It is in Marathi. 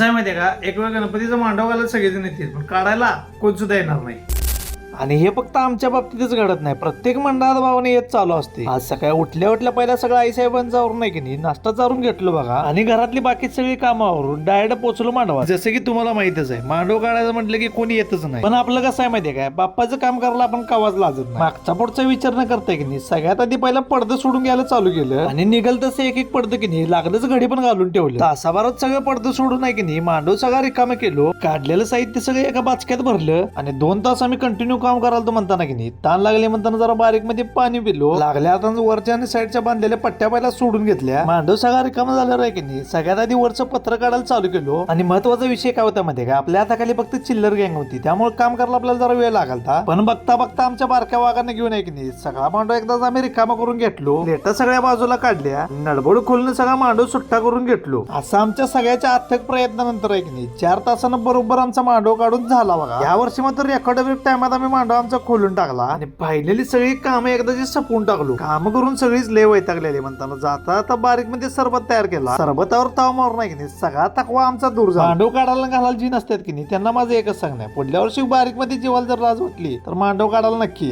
कसं आहे माहितीये का, एक वेळ गणपतीचा मांडव घालायला सगळेजण येतील, पण काढायला कोण सुद्धा येणार नाही. आणि हे फक्त आमच्या बाबतीतच घडत नाही, प्रत्येक मंडळात भावाने येत चालू असते. आज सकाळी उठल्या पहिला सगळं आईसाहेबांचा आवरून नाही की नाही नाश्ता चारून घेतलो बघा, आणि घरातली बाकी सगळी कामं आवरून डायरेक्ट पोचलो मांडवा. जसं की तुम्हाला माहितच आहे, मांडव काढायचं म्हटलं की कोणी येतच नाही. पण आपलं कसं आहे माहितीये काय, बाप्पाचं काम करायला आपण कवाच लाजत नाही. मागचा पुढचा विचार न करताय की नाही, सगळ्यात आधी पहिला पडदं सोडून घ्यायला चालू केलं, आणि निघल तसं एक एक पडदं की नाही लागलंच घडी पण घालून ठेवलं. तासाभरात सगळं पडदं सोडून नाही की नाही मांडव सगळा रिकामं केलो, काढलेलं साहित्य सगळं एका बाचक्यात भरलं, आणि 2 तास आम्ही कंटिन्यू काम करायला तो म्हणताना की नाही ताण लागले म्हणताना जरा बारीक मध्ये पाणी पिलो. लागल्या आता वरच्या आणि साईडच्या बांधलेल्या पट्ट्या पहिला सोडून घेतल्या. मांडव सगळा रिकामा झाल्यावर आहे की नाही सगळ्यात आधी वरचं पत्र काढायला चालू केलो. आणि महत्वाचा विषय काय होता माहितीये का, आपल्या हाताखाली फक्त चिल्लर गँग होती, त्यामुळे काम करायला आपल्याला जरा वेळ लागला. पण बघता बघता आमच्या बारक्या वाघांना घेऊन आहे की नाही सगळा मांडव एकदाच आम्ही रिकामा करून घेतलो. लेटा सगळ्या बाजूला काढल्या, नडबड खोलून सगळा मांडव सुट्टा करून घेतलो. असं आमच्या सगळ्याच्या अथक प्रयत्नानंतर आहे की नाही 4 तासानं बरोबर आमचा मांडव काढून झाला बघा. या वर्षी मात्र रेकॉर्ड टायमात आम्ही मांडव आमचा खोलून टाकला, आणि पाहिलेली सगळी कामं एकदाची सपवून टाकलो. काम करून सगळीच लय वैतागलेली म्हणताना जाता आता बारीक मध्ये सरबत तयार केला. सरबतावर ताव मारून नाही की नाही सगळा तकवा आमचा दूर झाला. मांडव काढायला घालायला जी नसतात की नाही त्यांना माझं एकच सांगणं आहे, पुढल्या वर्षी बारीक मध्ये जेवायला जर लाज वाटली तर मांडव काढायला नक्की या.